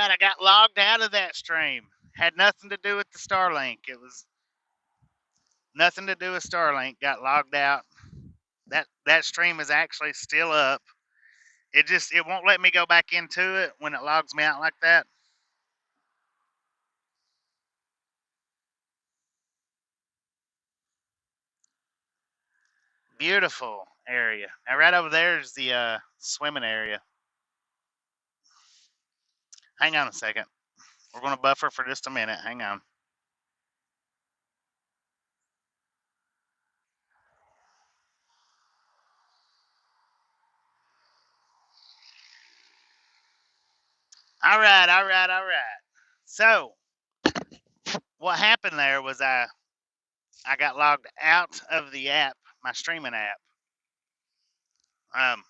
I got logged out of that stream. Had nothing to do with the Starlink. It was nothing to do with Starlink. Got logged out. That stream is actually still up. It won't let me go back into it when it logs me out like that. Beautiful area. Now right over there is the swimming area. Hang on a second. We're gonna buffer for just a minute. Hang on. All right. So what happened there was I got logged out of the app, my streaming app. Um,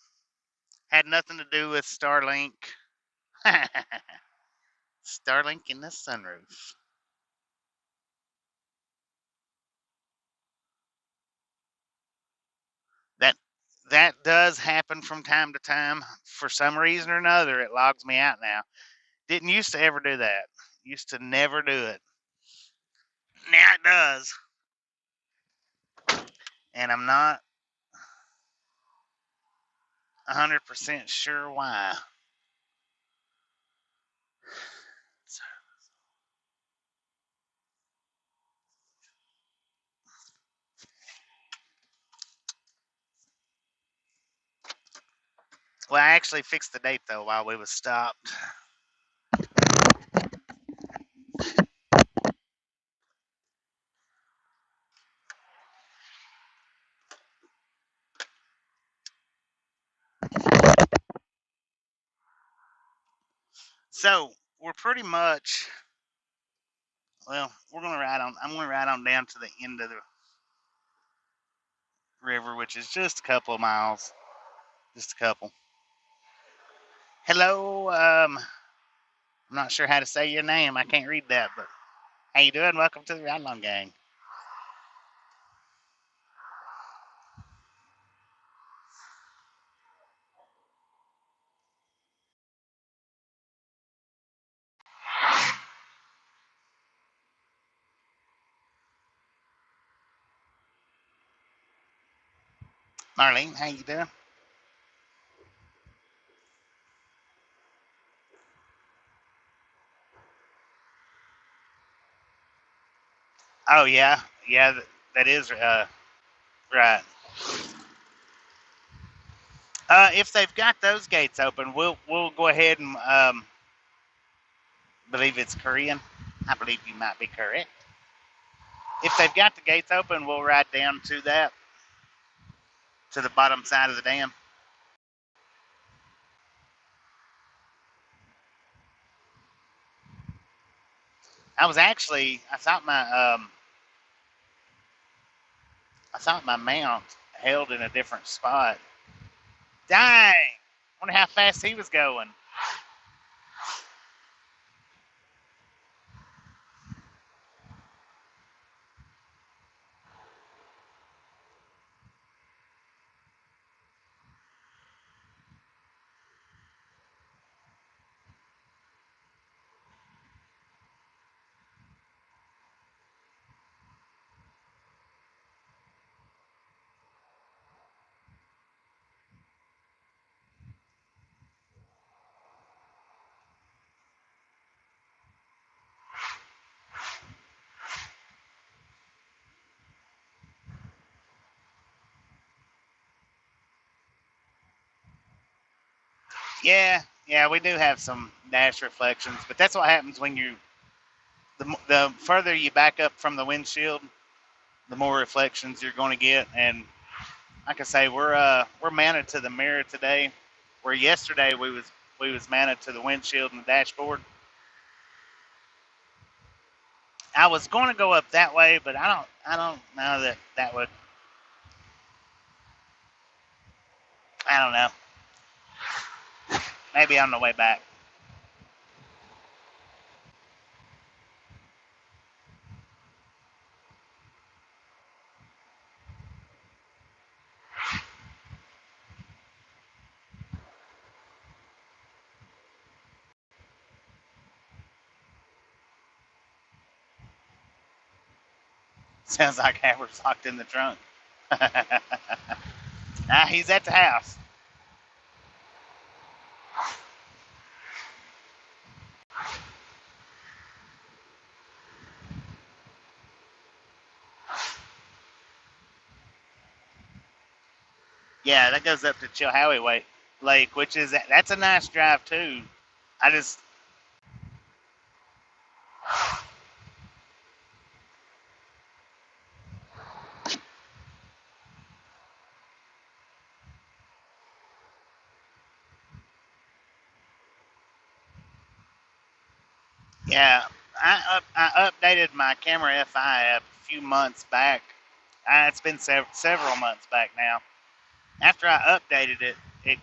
had nothing to do with Starlink. Starlink in the sunroof. That that does happen from time to time. For some reason or another, it logs me out now. Didn't used to ever do that. Used to never do it. Now it does, and I'm not 100% sure why. Well, I actually fixed the date though while we was stopped. So we're pretty much well. We're gonna ride on. I'm gonna ride on down to the end of the river, which is just a couple of miles. Just a couple. Hello. I'm not sure how to say your name. I can't read that, but how you doing? Welcome to the Ride Along Gang. Marlene, how you doing? Oh yeah, that is right. If they've got those gates open, we'll go ahead and believe it's Korean. I believe you might be correct. If they've got the gates open, we'll ride down to that to the bottom side of the dam. I was actually I thought my mount held in a different spot. Dang! Wonder how fast he was going. Yeah, we do have some dash reflections, but that's what happens when the further you back up from the windshield, the more reflections you're going to get. And like I say, we're mounted to the mirror today, where yesterday we was mounted to the windshield and the dashboard. I was going to go up that way, but I don't know that would. I don't know. Maybe on the way back. Sounds like Haber's locked in the trunk. He's at the house. Yeah, that goes up to Chilhowie Lake, which is that's a nice drive too. I just yeah, I updated my camera FI a few months back. It's been several months back now. After I updated it, it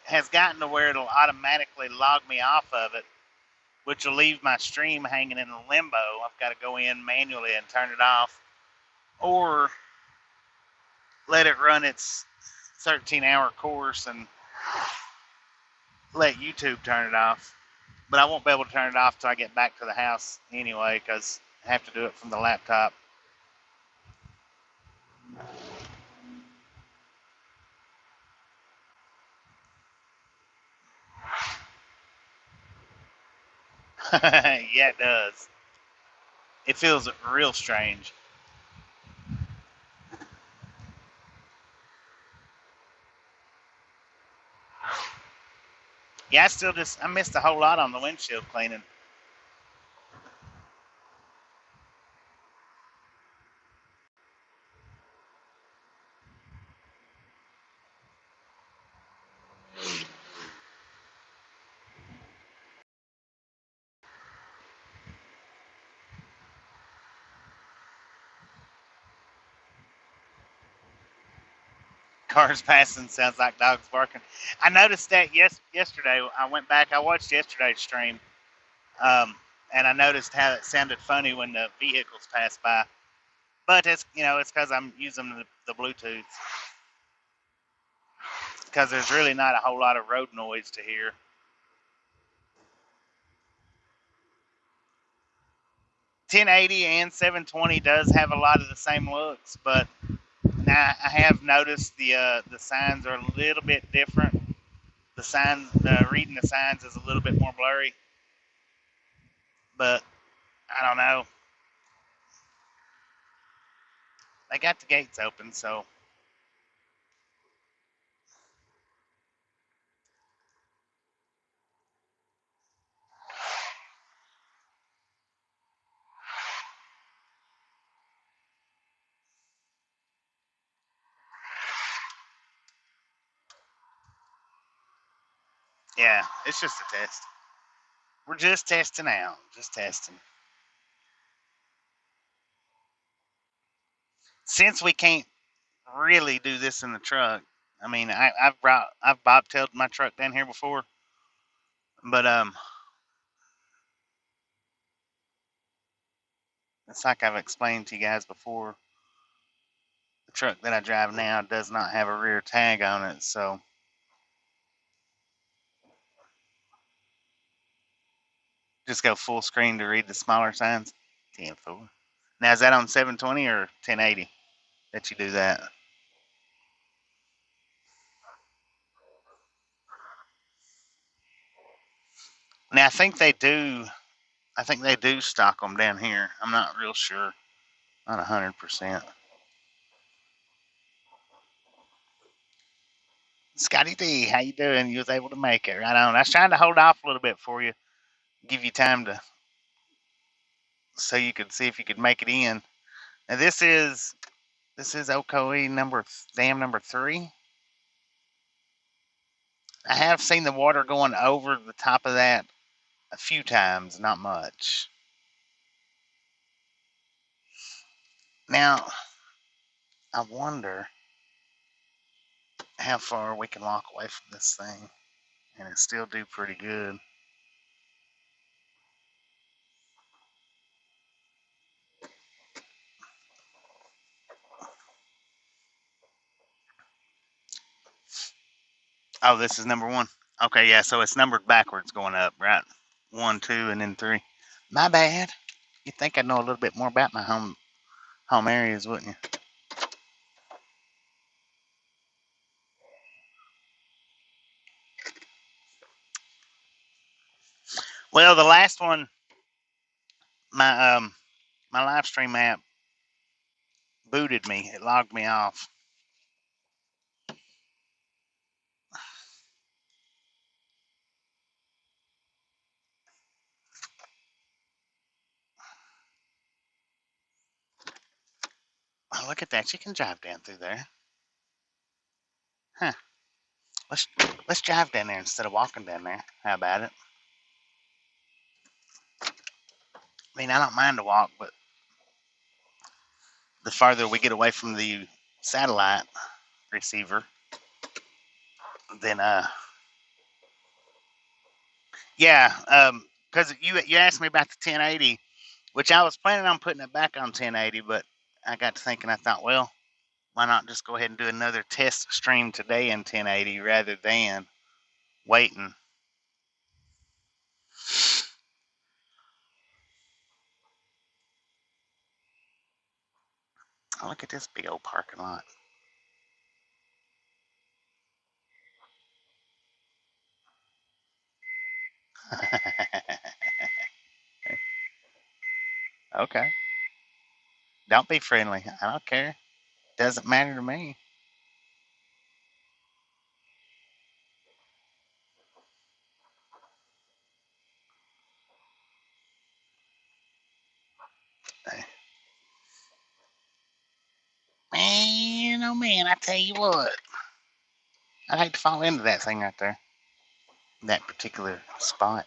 has gotten to where it'll automatically log me off of it, which will leave my stream hanging in limbo. I've got to go in manually and turn it off, or let it run its 13-hour course and let YouTube turn it off. But I won't be able to turn it off till I get back to the house anyway, because I have to do it from the laptop. Yeah, it does. It feels real strange. Yeah, I missed a whole lot on the windshield cleaning. Cars passing sounds like dogs barking. I noticed that yesterday. I went back. I watched yesterday's stream, um, and I noticed how it sounded funny when the vehicles passed by. But it's because I'm using the Bluetooth, because there's really not a whole lot of road noise to hear. 1080 and 720 does have a lot of the same looks, but now I have noticed the signs are a little bit different. The signs, reading the signs is a little bit more blurry, but I don't know. They got the gates open, so yeah, it's just a test. We're just testing out, just testing. Since we can't really do this in the truck, I mean, I've bobtailed my truck down here before, but it's like I've explained to you guys before. The truck that I drive now does not have a rear tag on it, so just go full screen to read the smaller signs. 10-4. Now, is that on 720 or 1080 that you do that? Now, I think they do. I think they do stock them down here. I'm not real sure. Not 100%. Scotty D, how you doing? You was able to make it right on. I was trying to hold off a little bit for you, give you time to, so you could see if you could make it in. Now this is Ocoee number 3. I have seen the water going over the top of that a few times, not much. Now, I wonder how far we can walk away from this thing and it still do pretty good. Oh, this is number 1. Okay, yeah, so it's numbered backwards going up, right? 1, 2, and then 3. My bad. You think I know a little bit more about my home home areas, wouldn't you? Well, the last one, my my live stream app booted me. It logged me off. Oh, look at that! You can drive down through there, huh? Let's let's drive down there instead of walking down there. How about it? I mean, I don't mind to walk, but the farther we get away from the satellite receiver, then yeah, because you asked me about the 1080, which I was planning on putting it back on 1080, but I got to thinking. I thought, well, why not just go ahead and do another test stream today in 1080 rather than waiting. Oh, look at this big old parking lot. Okay. Don't be friendly. I don't care. Doesn't matter to me. Man, oh man, I tell you what. I'd hate to fall into that thing right there. That particular spot.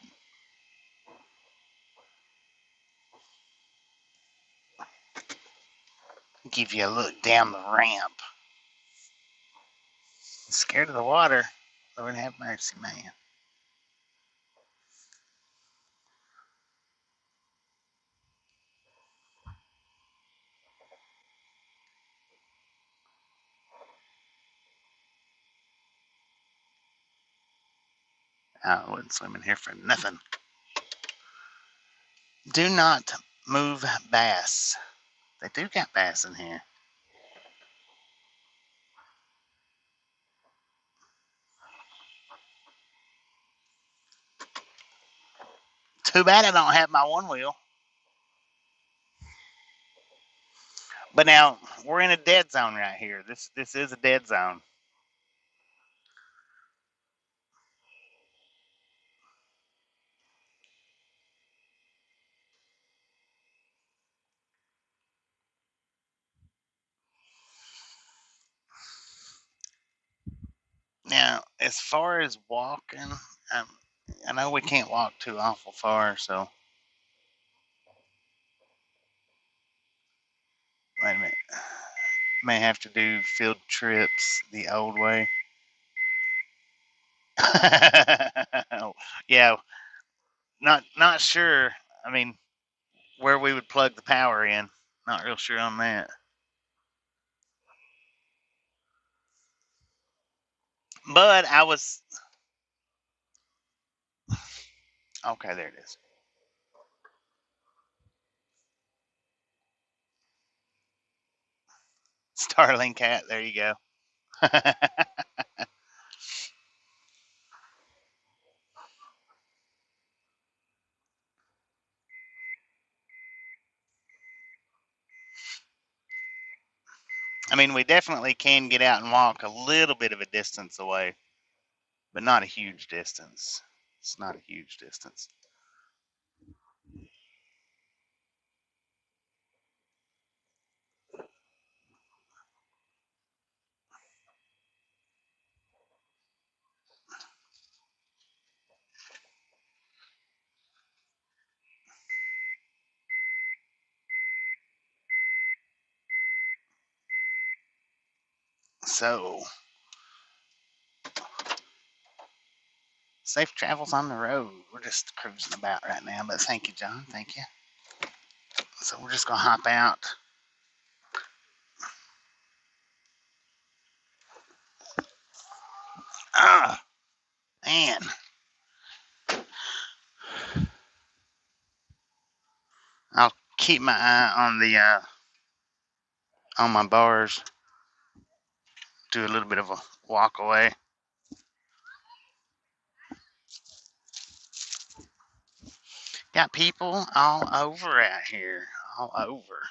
Give you a look down the ramp. Scared of the water. Lord have mercy, man. I wouldn't swim in here for nothing. Do not move bass. They do got bass in here. Too bad I don't have my one wheel. But now we're in a dead zone right here. This is a dead zone. Now, as far as walking, um, I know we can't walk too awful far, so wait a minute. May have to do field trips the old way. Yeah, not sure. I mean, where we would plug the power in. Not real sure on that. But I was okay. There it is. Starlink cat. There you go. I mean, we definitely can get out and walk a little bit of a distance away, but not a huge distance. It's not a huge distance. So, safe travels on the road. We're just cruising about right now, but thank you, John. Thank you. So, we're just going to hop out. Ah, man. I'll keep my eye on the on my bars. Do a little bit of a walk away. Got people all over out here. All over.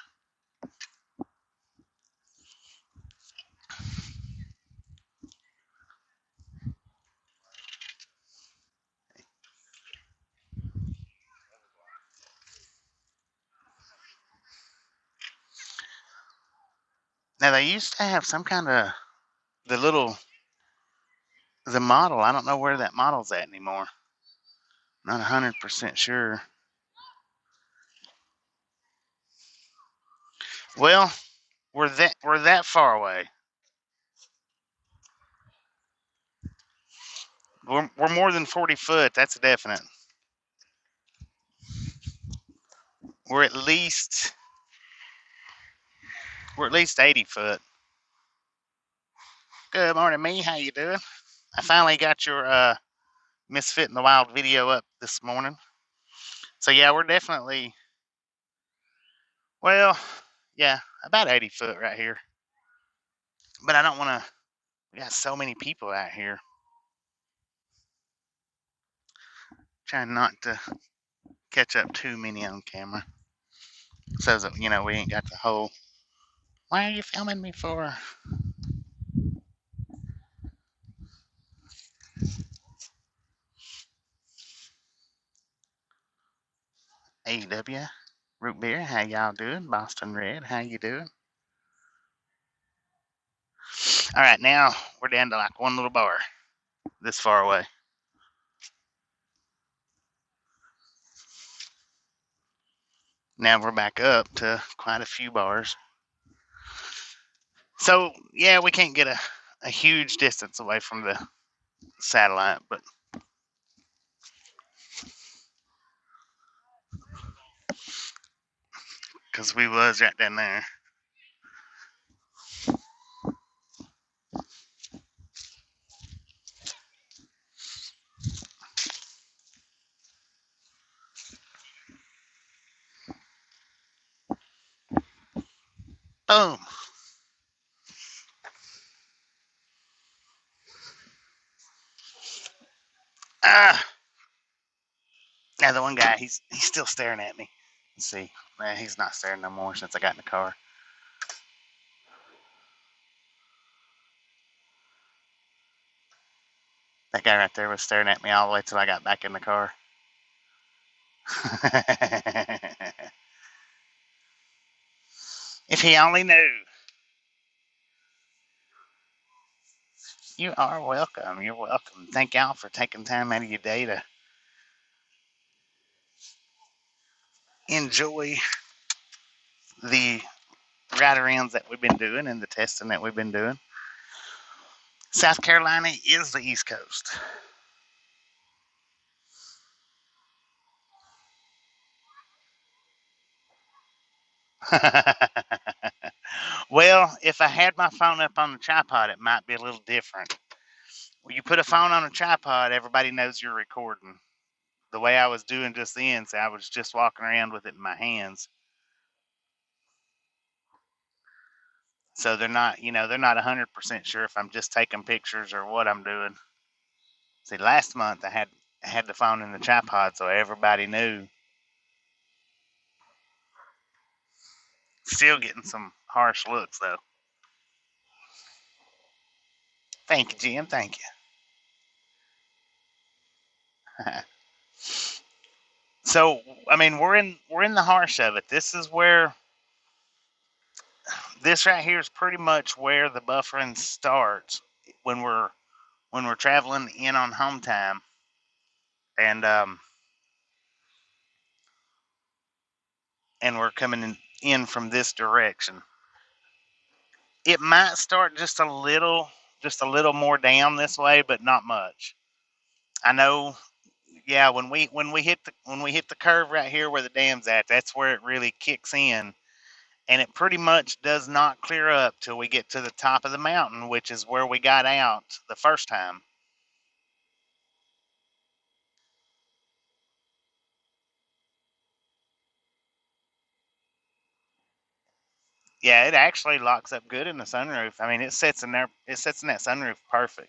Now they used to have some kind of the model. I don't know where that model's at anymore. Not 100% sure. Well, we're that far away. We're more than 40 foot. That's a definite. We're at least 80 foot. Good morning, me. How you doing? I finally got your Misfit in the Wild video up this morning. So yeah, we're definitely about 80 foot right here. But I don't want to. We got so many people out here. Trying not to catch up too many on camera, so that we ain't got the whole. Why are you filming me for? AEW, Root Beer, how y'all doing? Boston Red, how you doing? All right, now we're down to like one little bar this far away. Now we're back up to quite a few bars. So, yeah, we can't get a huge distance away from the satellite, but because we was right down there. Boom. Now the one guy, he's still staring at me. Let's see. He's not staring no more since I got in the car. That guy right there was staring at me all the way till I got back in the car. If he only knew. You are welcome. You're welcome. Thank y'all for taking time out of your day to enjoy the ride arounds that we've been doing and the testing that we've been doing. South Carolina is the East Coast. Well, if I had my phone up on the tripod, it might be a little different. When you put a phone on a tripod, everybody knows you're recording. The way I was doing just then, so I was just walking around with it in my hands. So they're not 100% sure if I'm just taking pictures or what I'm doing. See, last month I had the phone in the tripod, so everybody knew. Still getting some harsh looks though. Thank you, Jim. Thank you. So, I mean, we're in the harsh of it. This is where this right here is pretty much where the buffering starts when we're traveling in on home time, and and we're coming in from this direction. It might start just a little more down this way, but not much. I know. Yeah, when we hit the curve right here where the dam's at, that's where it really kicks in, and it pretty much does not clear up till we get to the top of the mountain, which is where we got out the first time. Yeah, it actually locks up good in the sunroof. I mean, it sits in there. It sits in that sunroof perfect.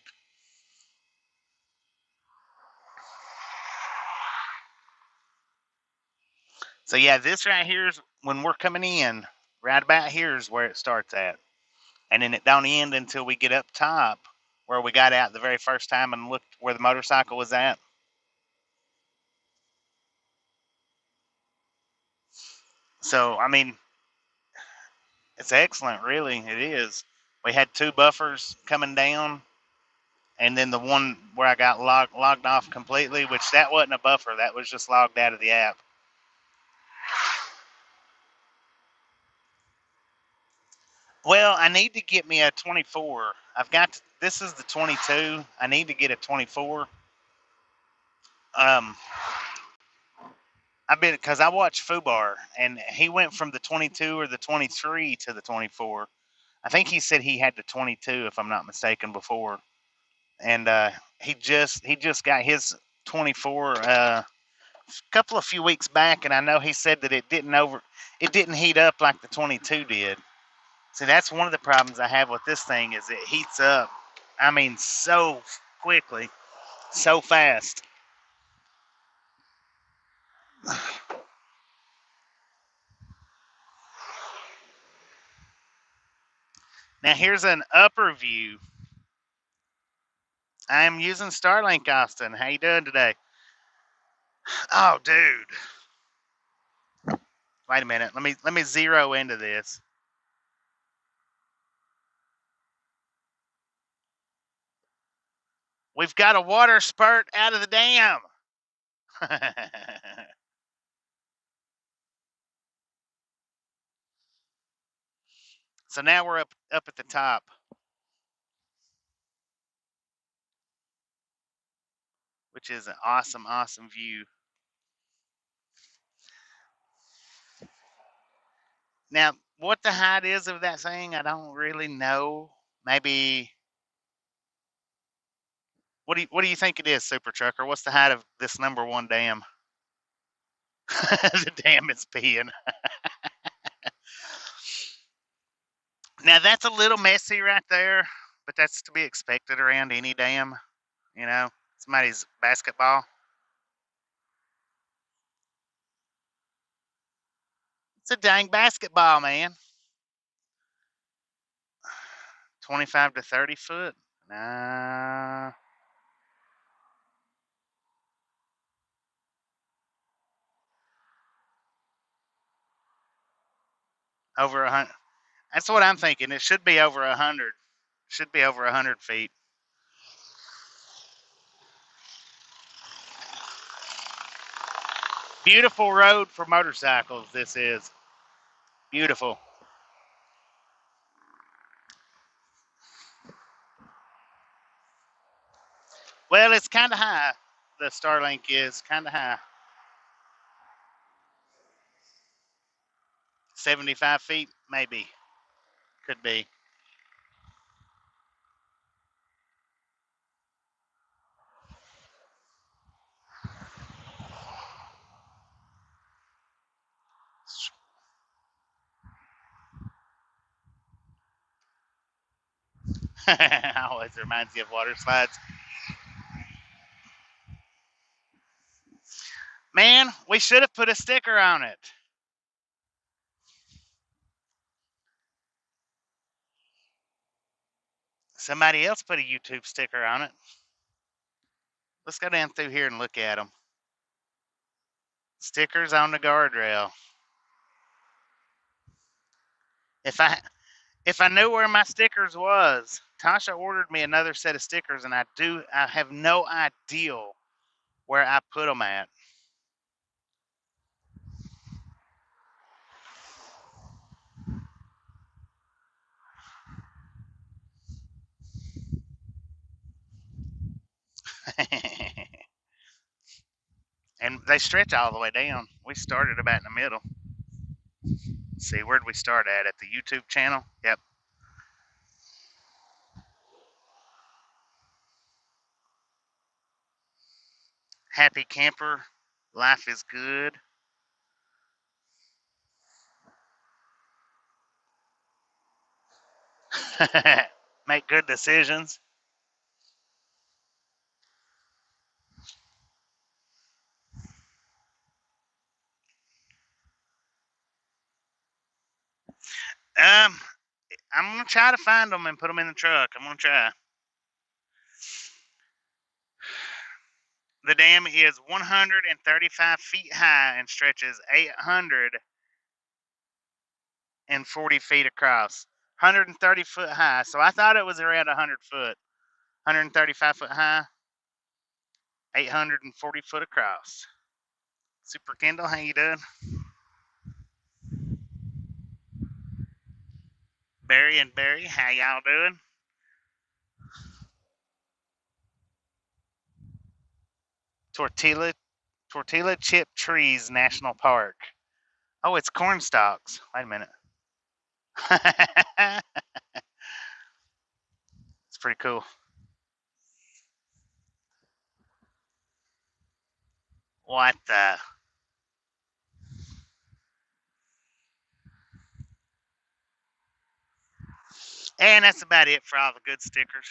So yeah, this right here is when we're coming in. Right about here is where it starts at, and then it don't end until we get up top where we got out the very first time and looked where the motorcycle was at. So I mean, it's excellent, really. It is. We had two buffers coming down, and then the one where I got logged off completely, which that wasn't a buffer. That was just logged out of the app. Well, I need to get me a 24. This is the 22. I need to get a 24. Um, because I watched Fubar and he went from the 22 or the 23 to the 24. I think he said he had the 22 if I'm not mistaken before, and he just got his 24 a few weeks back, and I know he said that it didn't heat up like the 22 did. See, that's one of the problems I have with this thing is it heats up. I mean, so quickly, so fast. Now here's an upper view. I am using Starlink, Austin. How you doing today? Oh, dude. Wait a minute. Let me zero into this. We've got a water spurt out of the dam. So now we're up at the top, which is an awesome, awesome view. Now, what the height is of that thing, I don't really know. Maybe what do you think it is, Super Trucker? What's the height of this number one dam? The dam is peeing. Now that's a little messy right there, but that's to be expected around any dam. You know, somebody's basketball. It's a dang basketball, man. 25 to 30 foot. Nah, over 100. That's what I'm thinking. It should be over 100. Should be over 100 feet. Beautiful road for motorcycles. This is beautiful. Well, it's kind of high. The Starlink is kind of high. 75 feet, maybe. Could be. Always reminds you of water slides. Man, we should have put a sticker on it. Somebody else put a YouTube sticker on it. Let's go down through here and look at them. Stickers on the guardrail. If I knew where my stickers was, Tasha ordered me another set of stickers, and I have no idea where I put them at. And they stretch all the way down. We started about in the middle. Let's see, where'd we start at? At the YouTube channel? Yep. Happy camper. Life is good. Make good decisions. Um, I'm gonna try to find them and put them in the truck. I'm gonna try. The dam is 135 feet high and stretches 840 feet across. 130 foot high. So I thought it was around 100 foot. 135 foot high, 840 foot across. Super Kendall, how you doing? Barry and Barry, how y'all doing? Tortilla Chip Trees National Park. Oh, it's corn stalks. Wait a minute. It's pretty cool. What the? And that's about it for all the good stickers.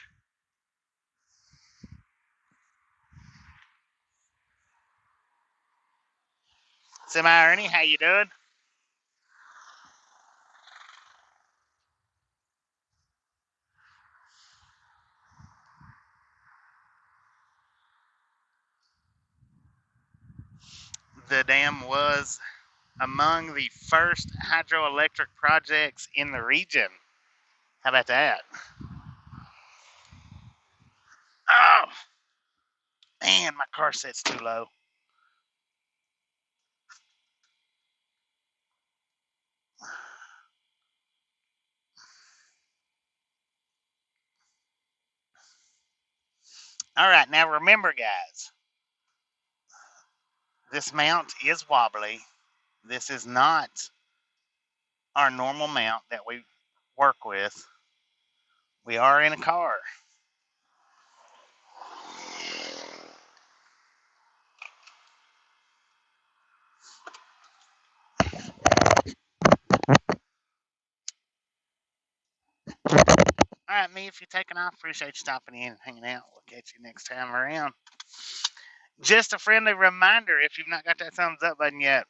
Semi Ernie, how you doing? The dam was among the first hydroelectric projects in the region. How about that? Oh, man, my car set's too low. All right, now remember, guys, this mount is wobbly. This is not our normal mount that we work with. We are in a car. All right, me, if you're taking off, appreciate you stopping in and hanging out. We'll catch you next time around. Just a friendly reminder, if you've not got that thumbs up button yet,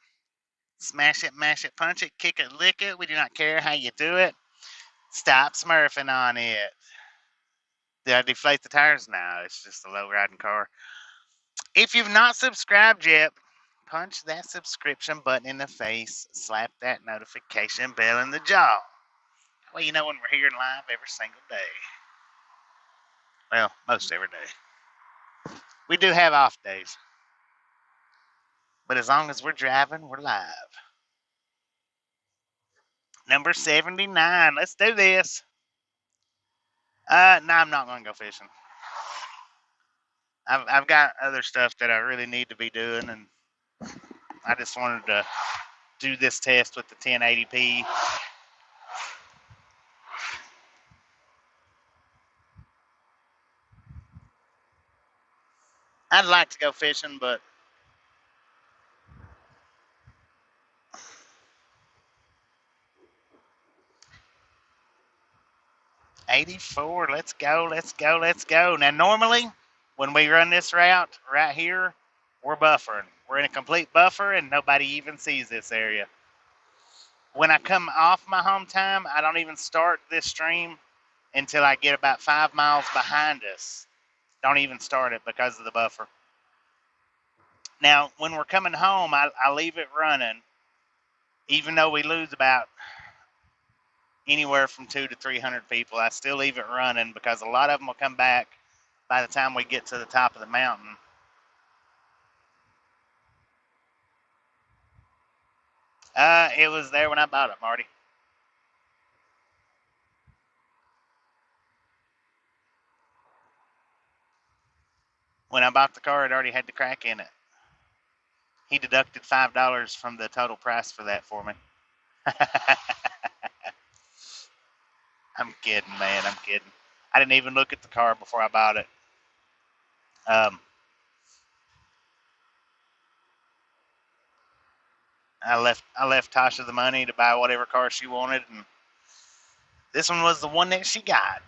smash it, mash it, punch it, kick it, lick it. We do not care how you do it. Stop smurfing on it. Did I deflate the tires? No, it's just a low riding car. If you've not subscribed yet, punch that subscription button in the face, slap that notification bell in the jaw. Well, you know when we're here live every single day. Well, most every day. We do have off days. But as long as we're driving, we're live. Number 79. Let's do this. No, I'm not going to go fishing. I've got other stuff that I really need to be doing, and I just wanted to do this test with the 1080p. I'd like to go fishing, but 84, let's go, let's go, let's go. Now, normally, when we run this route right here, we're buffering. We're in a complete buffer, and nobody even sees this area. When I come off my home time, I don't even start this stream until I get about 5 miles behind us. Don't even start it because of the buffer. Now, when we're coming home, I leave it running, even though we lose about anywhere from 200 to 300 people. I still leave it running because a lot of them will come back by the time we get to the top of the mountain. It was there when I bought it, Marty. When I bought the car, it already had the crack in it. He deducted $5 from the total price for that for me. I'm kidding, man. I'm kidding. I didn't even look at the car before I bought it. I left Tasha the money to buy whatever car she wanted, and This one was the one that she got.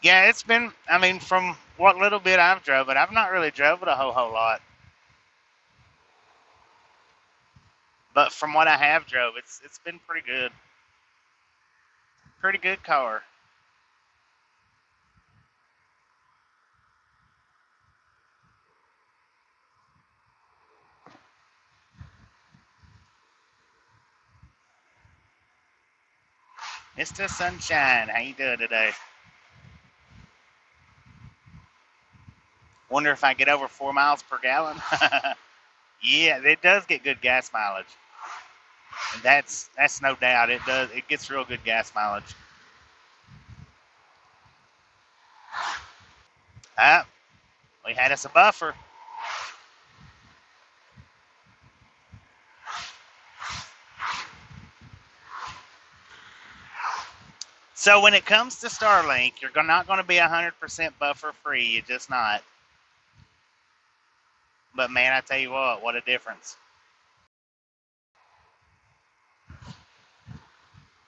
Yeah, it's been, I mean, from what little bit I've driven, I've not really driven a whole lot. But from what I have drove, it's been pretty good. Pretty good car. Mr. Sunshine, how you doing today? Wonder if I get over 4 miles per gallon. Yeah, it does get good gas mileage. And that's no doubt. It does. It gets real good gas mileage. Ah, we had us a buffer. So when it comes to Starlink, you're not going to be 100% buffer free. You're just not. But man, I tell you what a difference.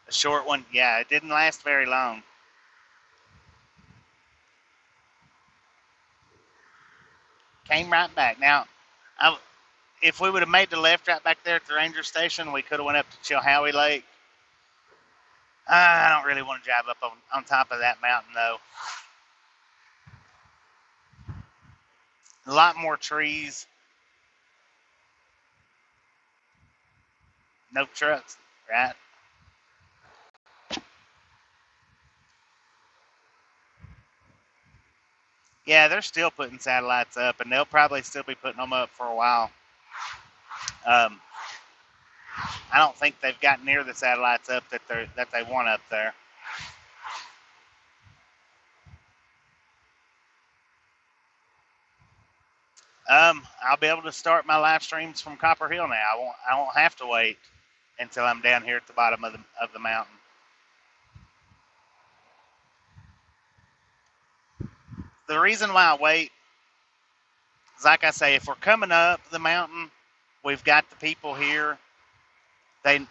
A short one, yeah, it didn't last very long. Came right back. Now, if we would have made the left right back there at the ranger station, we could have went up to Chilhowie Lake. I don't really want to drive up on top of that mountain, though. A lot more trees. No trucks, right? Yeah, they're still putting satellites up, and they'll probably still be putting them up for a while. I don't think they've got near the satellites up that they want up there. I'll be able to start my live streams from Copper Hill now. I won't have to wait until I'm down here at the bottom of the mountain. The reason why I wait is, like I say, if we're coming up the mountain, we've got the people here. I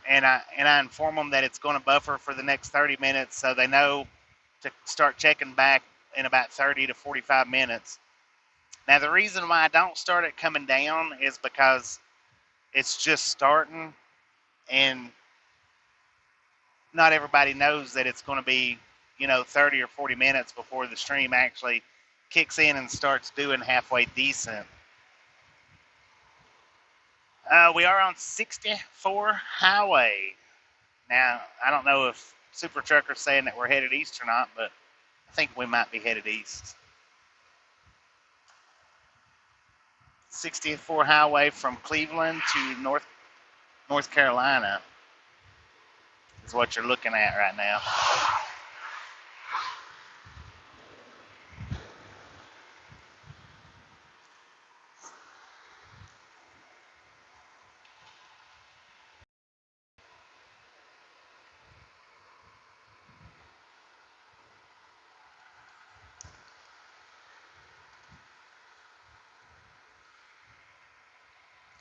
inform them that it's going to buffer for the next 30 minutes, so they know to start checking back in about 30 to 45 minutes. Now, the reason why I don't start it coming down is because it's just starting, and not everybody knows that it's going to be, 30 or 40 minutes before the stream actually kicks in and starts doing halfway decent. We are on 64 highway. Now, I don't know if Super Trucker's saying that we're headed east or not, but I think we might be headed east. 64 highway from Cleveland to North Carolina is what you're looking at right now.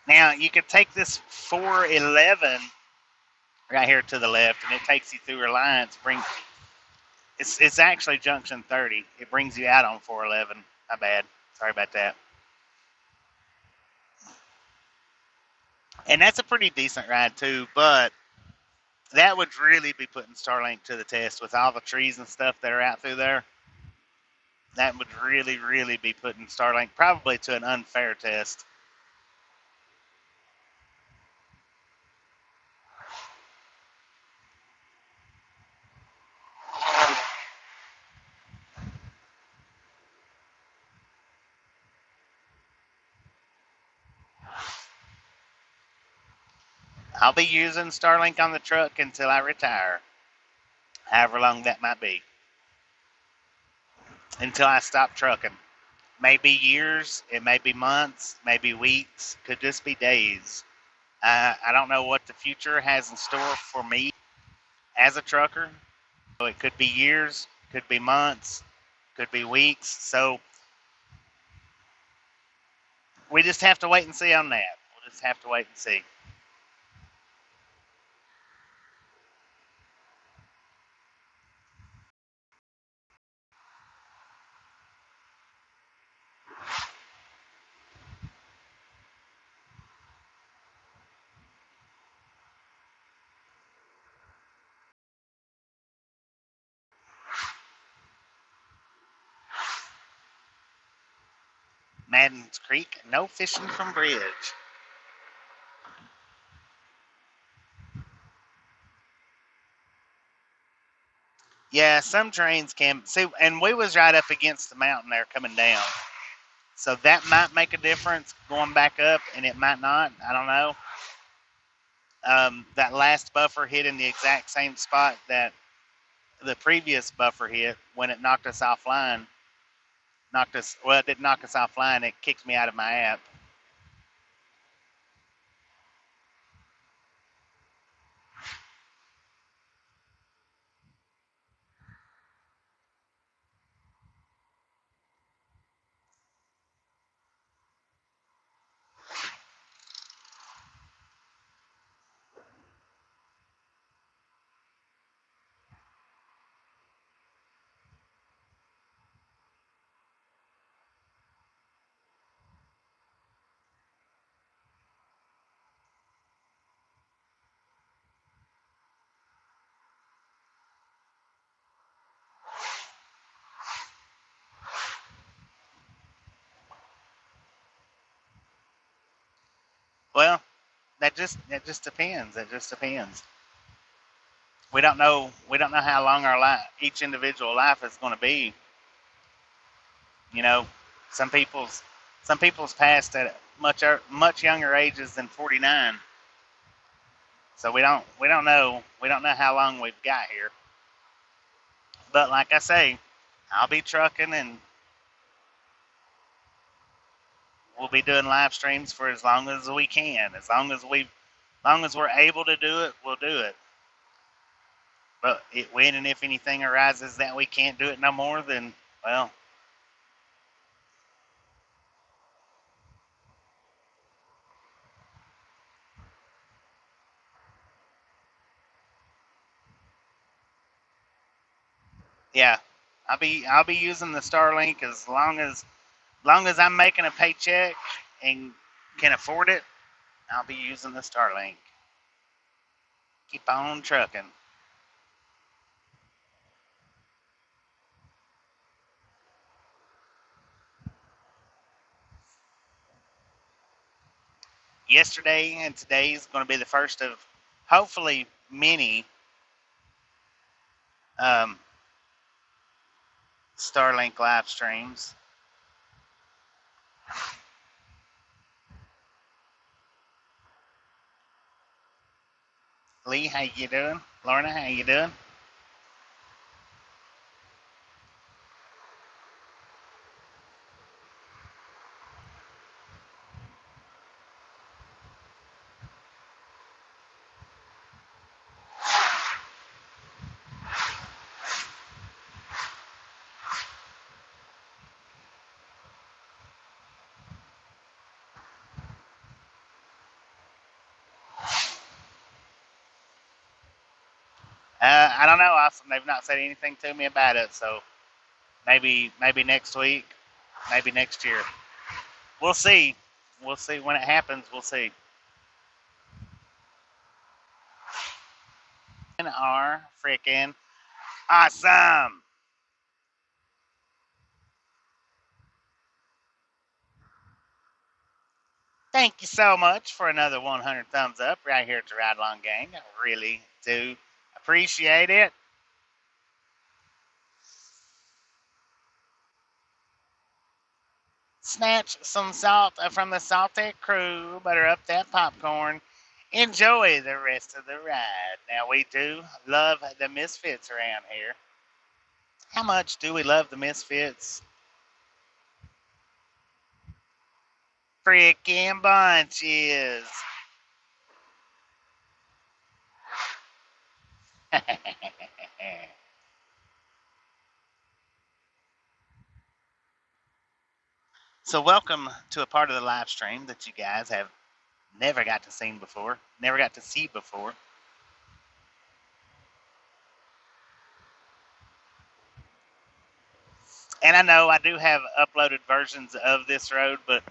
Now, you could take this 411 right here to the left, and it takes you through Reliance. It's actually Junction 30. It brings you out on 411. My bad. Sorry about that. And that's a pretty decent ride, too, but that would really be putting Starlink to the test with all the trees and stuff that are out through there. That would really, really be putting Starlink probably to an unfair test. I'll be using Starlink on the truck until I retire, however long that might be, until I stop trucking. Maybe years, it may be months, maybe weeks, could just be days. I don't know what the future has in store for me as a trucker. So it could be years, could be months, could be weeks. So we just have to wait and see on that. We'll just have to wait and see. Madden's Creek, no fishing from bridge. Yeah, some trains can see, and we was right up against the mountain there coming down, so that might make a difference going back up, and it might not. I don't know. That last buffer hit in the exact same spot that the previous buffer hit when it knocked us offline. Well, it didn't knock us offline. It kicked me out of my app. Well, that just depends. That just depends. We don't know. We don't know how long our life, each individual life, is going to be. You know, some people's some people's passed at much younger ages than 49. So we don't know how long we've got here. But like I say, I'll be trucking and we'll be doing live streams for as long as we can. As long as we're able to do it, we'll do it. But when and if anything arises that we can't do it no more, then well, yeah, I'll be using the Starlink as long as I'm making a paycheck and can afford it. I'll be using the Starlink. Keep on trucking. Yesterday and today is going to be the first of hopefully many um, Starlink live streams. Lee, how you doing? Lorna, how you doing? I don't know. They've not said anything to me about it, so maybe next week, maybe next year. We'll see. We'll see when it happens. We'll see. Are freaking awesome. Thank you so much for another 100 thumbs up right here at the Ride Along Gang. I really do appreciate it. Snatch some salt from the salty crew, butter up that popcorn, enjoy the rest of the ride. Now, we do love the Misfits around here. How much do we love the Misfits? Freaking bunches. So welcome to a part of the live stream that you guys have never got to see before, never got to see before. And I know I do have uploaded versions of this road, but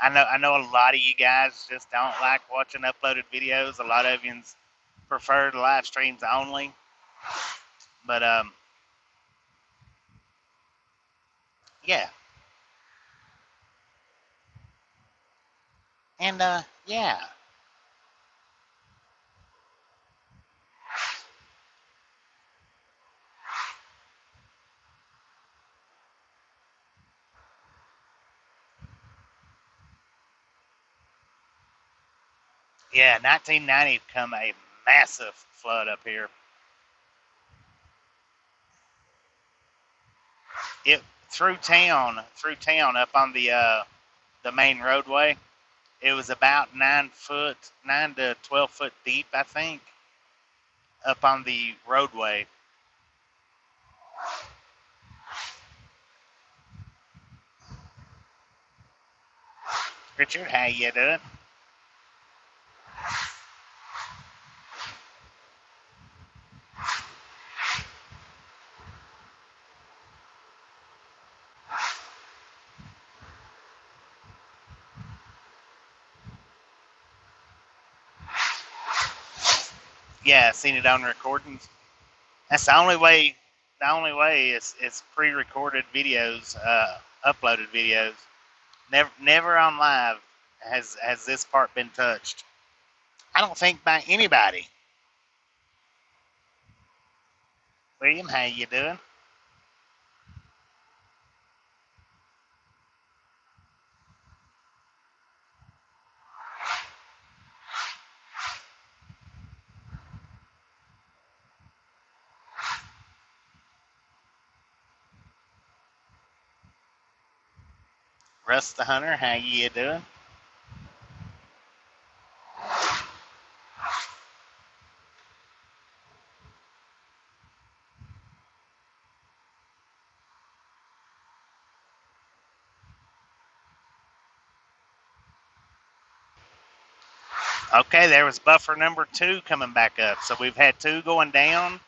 I know a lot of you guys just don't like watching uploaded videos. A lot of you prefer the live streams only. But yeah. And yeah. Yeah, 1990 come a massive flood up here. It through town up on the main roadway. It was about 9 to 12 foot deep, I think, up on the roadway. Richard, how you doing? Yeah, I seen it on recordings. That's the only way. The only way is pre-recorded videos, uploaded videos. Never on live has this part been touched. I don't think by anybody. William, how you doing? Russ the Hunter, how you doing? Okay, there was buffer number 2 coming back up. So we've had 2 going down.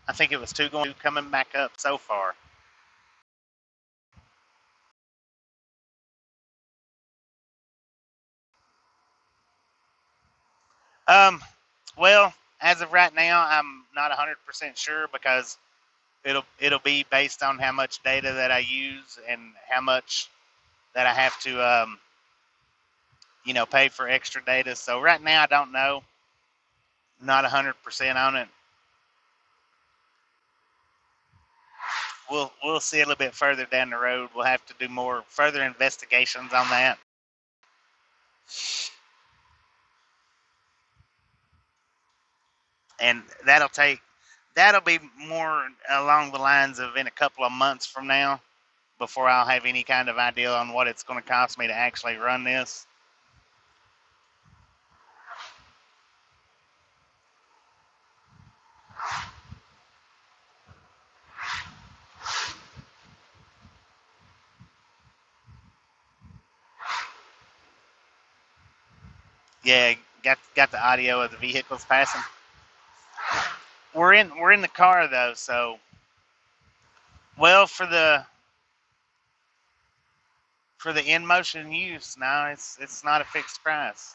I think it was 2 coming back up so far. Um, well, as of right now, I'm not 100% sure because it'll be based on how much data that I use and how much that I have to pay for extra data. So right now I don't know. Not 100% on it. We'll see a little bit further down the road. We'll have to do more further investigations on that. And that'll be more along the lines of in a couple of months from now before I'll have any kind of idea on what it's going to cost me to actually run this. Yeah, got the audio of the vehicles passing. We're in the car though, so well for the in motion use, no, it's not a fixed price.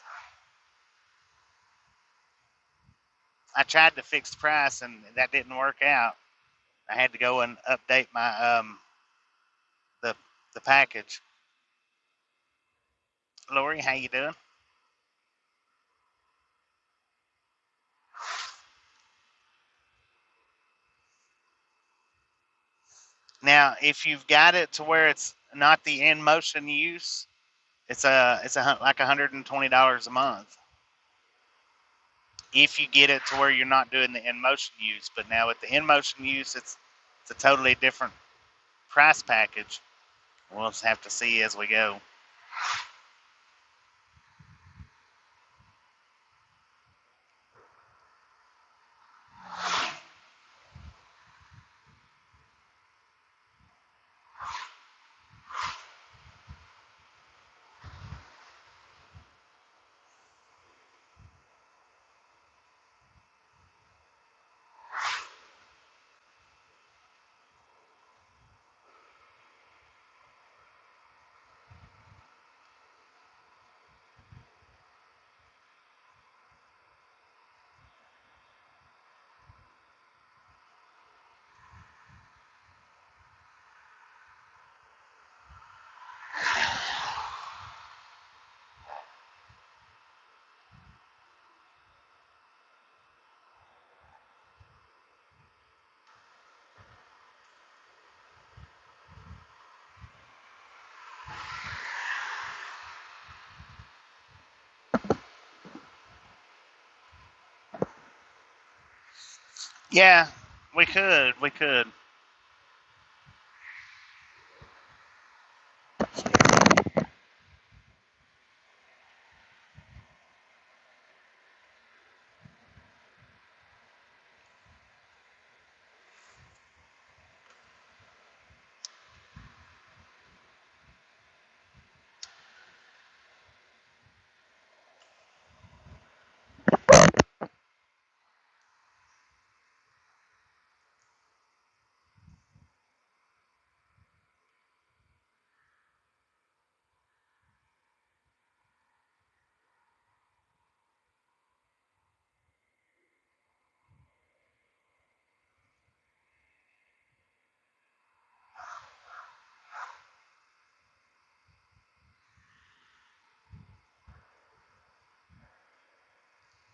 I tried the fixed price and that didn't work out. I had to go and update my the the package. Lori, how you doing? Now, if you've got it to where it's not the in motion use, it's like $120 a month. If you get it to where you're not doing the in motion use, but now with the in motion use, it's a totally different price package. We'll just have to see as we go. Yeah, we could. We could.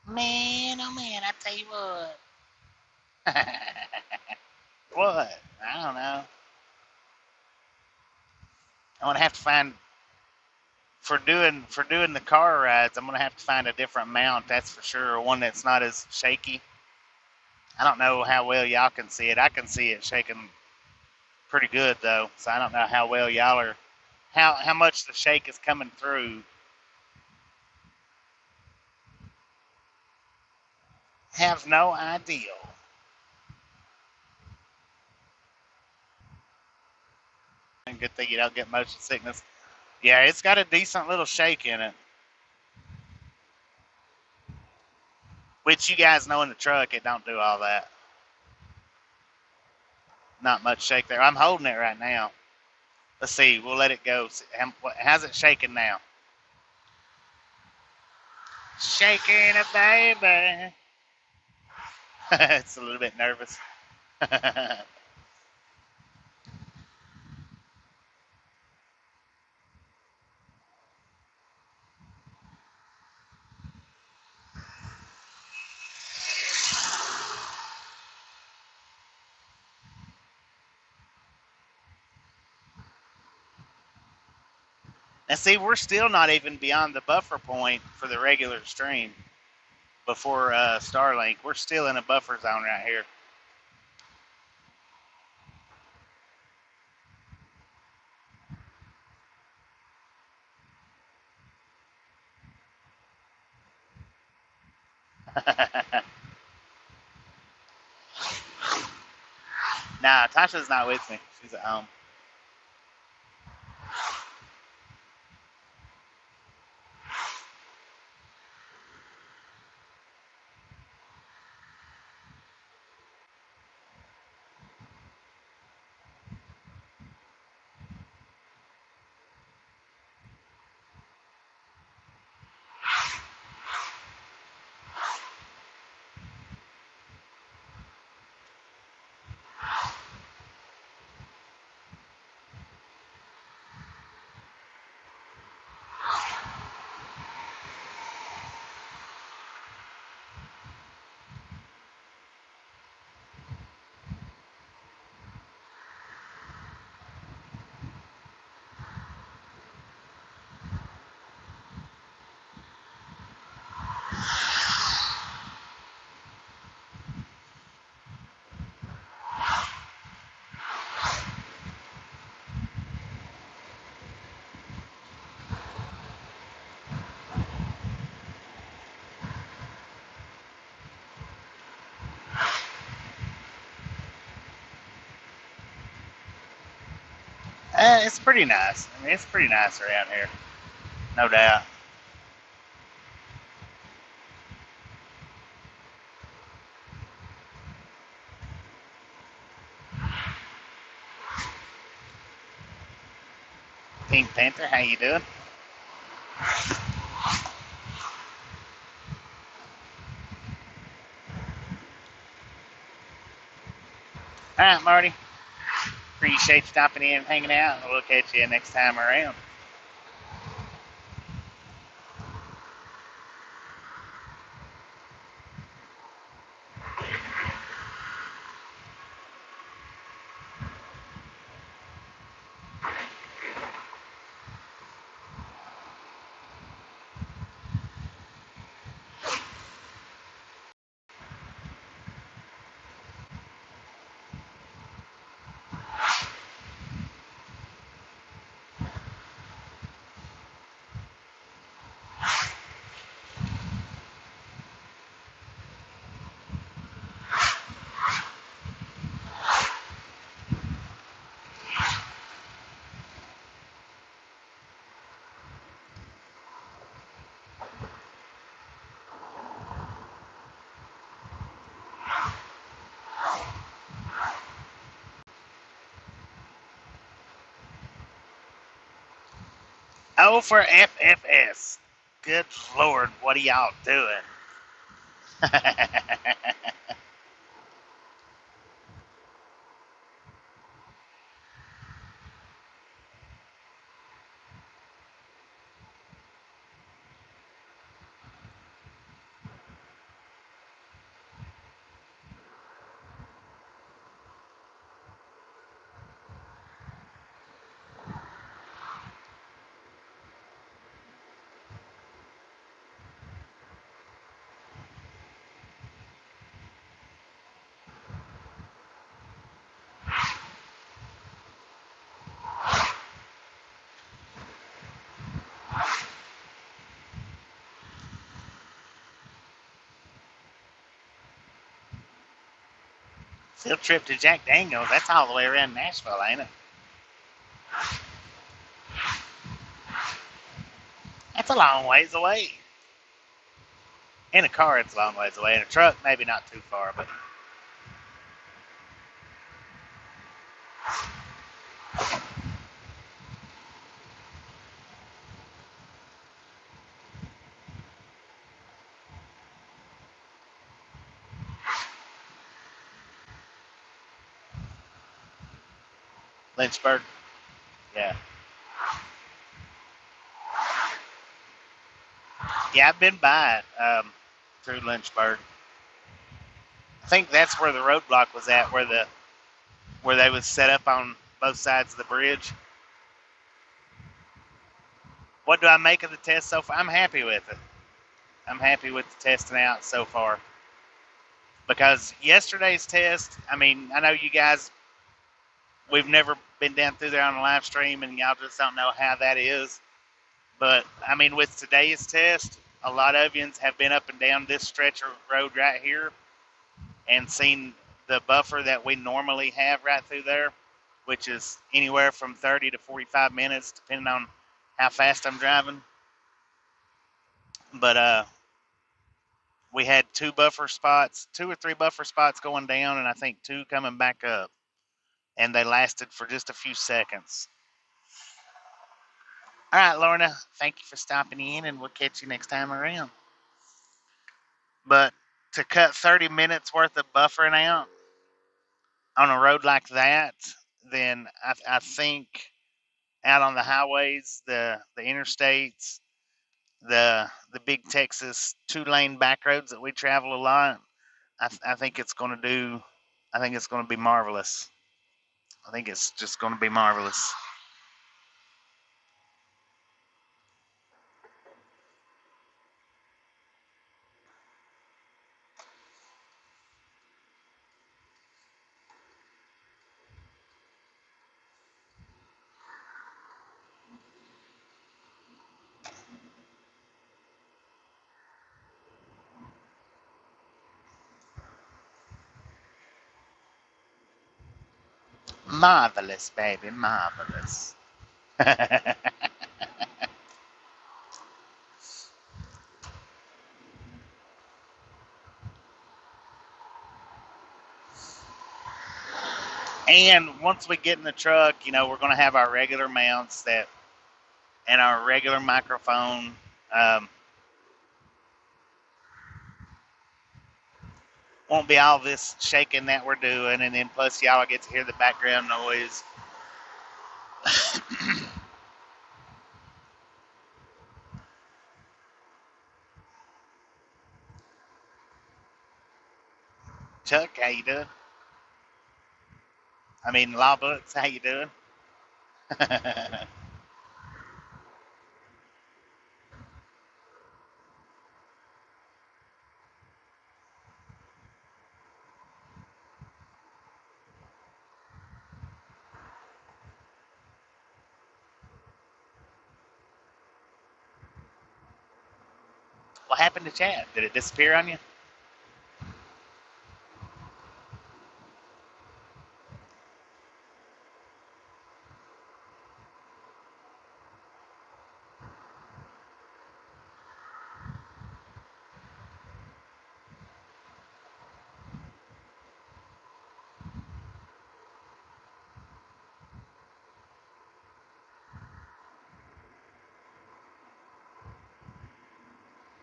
Man, oh man, I tell you what. What? I don't know. I'm gonna have to find for doing the car rides. I'm gonna have to find a different mount. That's for sure. One that's not as shaky. I don't know how well y'all can see it. I can see it shaking pretty good though. So I don't know how well y'all are. How much the shake is coming through. Have no idea. And good thing you don't get motion sickness. Yeah, it's got a decent little shake in it. Which you guys know in the truck, it don't do all that. Not much shake there. I'm holding it right now. Let's see. We'll let it go. How's it shaking now? Shaking a baby. It's a little bit nervous. And see, we're still not even beyond the buffer point for the regular stream before Starlink. We're still in a buffer zone right here. Nah, Tasha's not with me. She's at home. It's pretty nice. I mean, it's pretty nice around here. No doubt. Pink Panther, how you doing? All right, Marty. Appreciate you stopping in and hanging out. We'll catch you next time around. Oh, for FFS. Good Lord, what are y'all doing? Field trip to Jack Daniels. That's all the way around Nashville, ain't it? That's a long ways away. In a car, it's a long ways away. In a truck, maybe not too far, but Lynchburg, yeah. Yeah, I've been by it through Lynchburg. I think that's where the roadblock was at, where they was set up on both sides of the bridge. What do I make of the test so far? I'm happy with it. I'm happy with the testing out so far. Because yesterday's test, I mean, I know you guys, we've never been down through there on a live stream, and y'all just don't know how that is. But, I mean, with today's test, a lot of yous have been up and down this stretch of road right here and seen the buffer that we normally have right through there, which is anywhere from 30 to 45 minutes, depending on how fast I'm driving. But we had two or three buffer spots going down, and I think two coming back up. And they lasted for just a few seconds. All right, Lorna, thank you for stopping in, and we'll catch you next time around. But to cut 30 minutes worth of buffering out on a road like that, then I think out on the highways, the interstates, the big Texas 2-lane back roads that we travel a lot, I think it's going to do. I think it's going to be marvelous. I think it's just going to be marvelous. Marvelous, baby, marvelous. And once we get in the truck, we're going to have our regular mounts and our regular microphone. Um, won't be all this shaking that we're doing, and then plus y'all get to hear the background noise. Chuck, how you doing? I mean, Law Books, how you doing? What happened to chat? Did it disappear on you?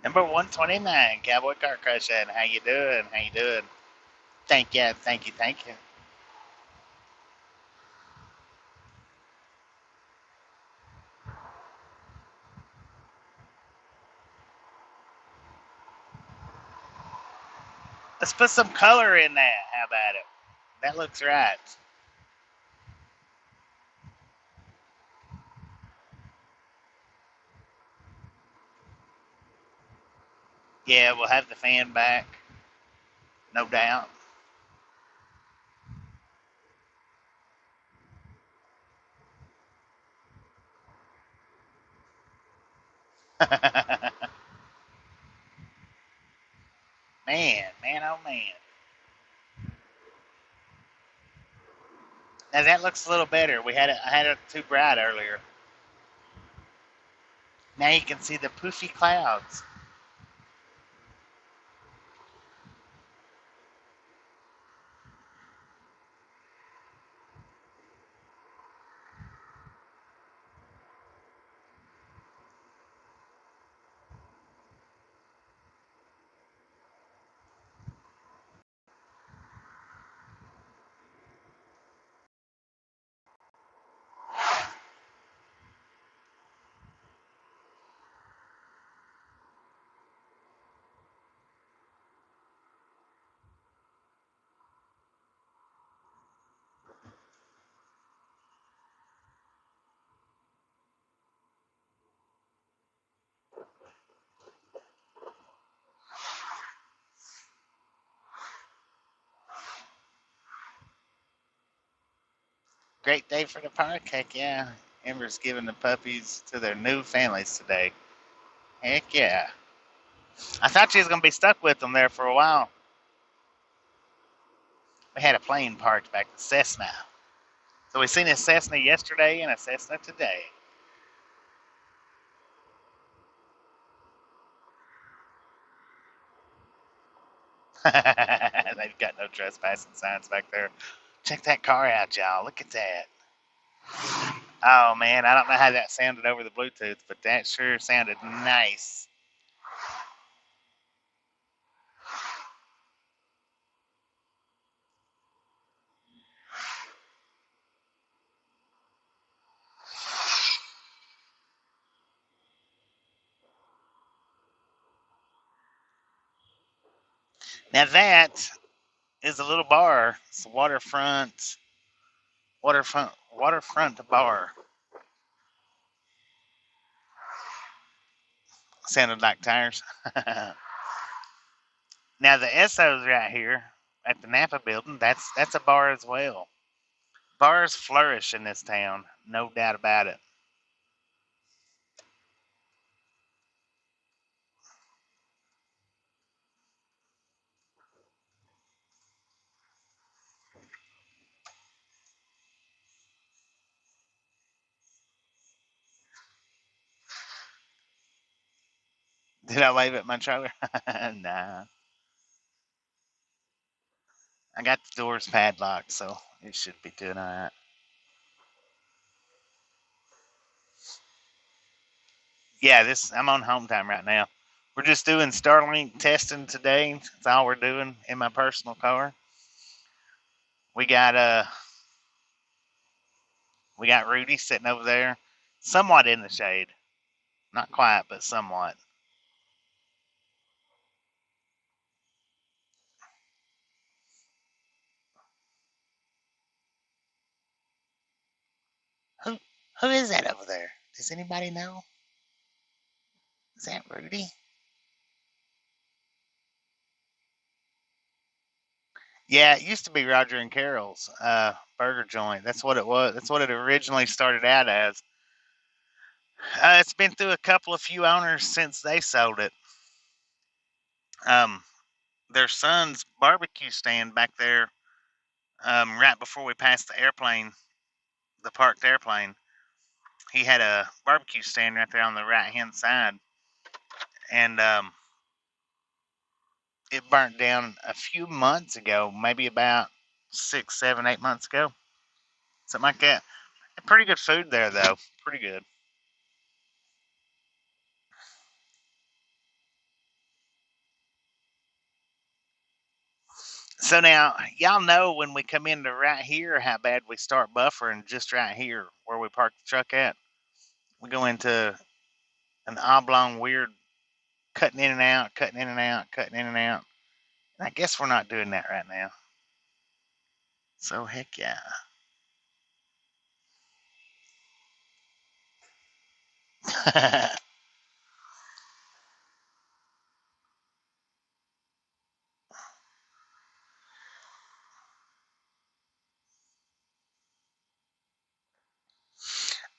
Number 129, Cowboy Car Crush. And how you doing? How you doing? Thank you, thank you, thank you. Let's put some color in that. How about it? That looks right. Yeah, we'll have the fan back, no doubt. Man, oh man. Now that looks a little better. I had it too bright earlier. Now you can see the poofy clouds. Great day for the park, heck yeah. Amber's giving the puppies to their new families today. Heck yeah. I thought she was going to be stuck with them there for a while. We had a plane parked back to Cessna. So we seen a Cessna yesterday and a Cessna today. They've got no trespassing signs back there. Check that car out, y'all. Look at that. Oh man, I don't know how that sounded over the Bluetooth, but that sure sounded nice. Now that is a little bar. It's a waterfront bar. Sounded like tires. Now the Esso's right here at the Napa building. That's a bar as well. Bars flourish in this town, no doubt about it. Did I wave at my trailer? Nah. I got the doors padlocked, so it should be doing all right. Yeah, this I'm on home time right now. We're just doing Starlink testing today. That's all we're doing in my personal car. We got we got Rudy sitting over there, somewhat in the shade. Not quite, but somewhat. Who who is that over there? Does anybody know? Is that Rudy? Yeah, it used to be Roger and Carol's burger joint. That's what it was. That's what it originally started out as. It's been through a couple of few owners since they sold it. Um, their son's barbecue stand back there, right before we passed the airplane, the parked airplane. He had a barbecue stand right there on the right hand side, and it burnt down a few months ago, maybe about 6, 7, 8 months ago, something like that. Pretty good food there, though. Pretty good. So now, y'all know when we come into right here how bad we start buffering just right here where we park the truck at. We go into an oblong, weird cutting in and out, cutting in and out, cutting in and out. And I guess we're not doing that right now. So heck yeah.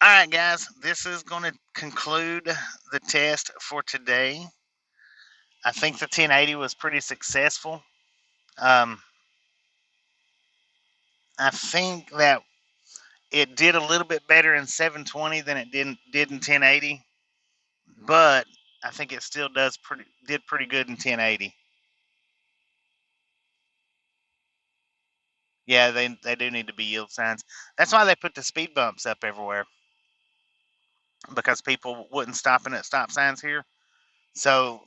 All right, guys, this is going to conclude the test for today. I think the 1080 was pretty successful. Um, I think that it did a little bit better in 720 than it did in 1080, but I think it still did pretty good in 1080. Yeah, they do need to be yield signs. That's why they put the speed bumps up everywhere, because people wouldn't stop in at stop signs here. So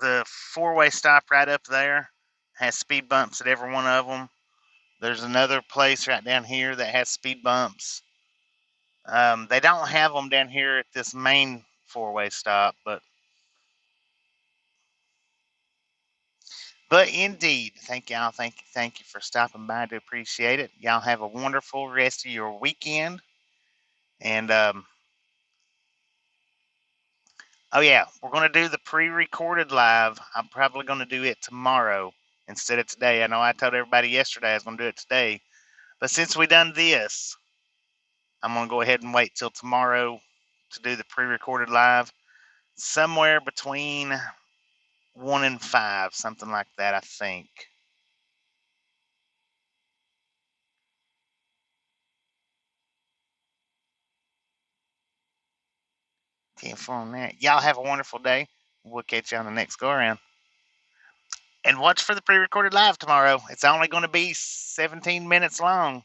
the four-way stop right up there has speed bumps at every one of them. There's another place right down here that has speed bumps. They don't have them down here at this main four-way stop, but indeed, thank y'all. Thank you for stopping by. I do appreciate it. Y'all have a wonderful rest of your weekend. And oh yeah, we're gonna do the pre-recorded live. I'm probably gonna do it tomorrow instead of today. I know I told everybody yesterday I was gonna do it today, but since we done this, I'm gonna go ahead and wait till tomorrow to do the pre-recorded live. Somewhere between 1 and 5, something like that, I think. 10-4 on that. Y'all have a wonderful day. We'll catch you on the next go around. And watch for the pre-recorded live tomorrow. It's only going to be 17 minutes long.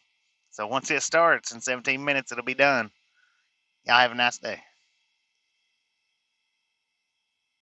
So once it starts in 17 minutes, it'll be done. Y'all have a nice day.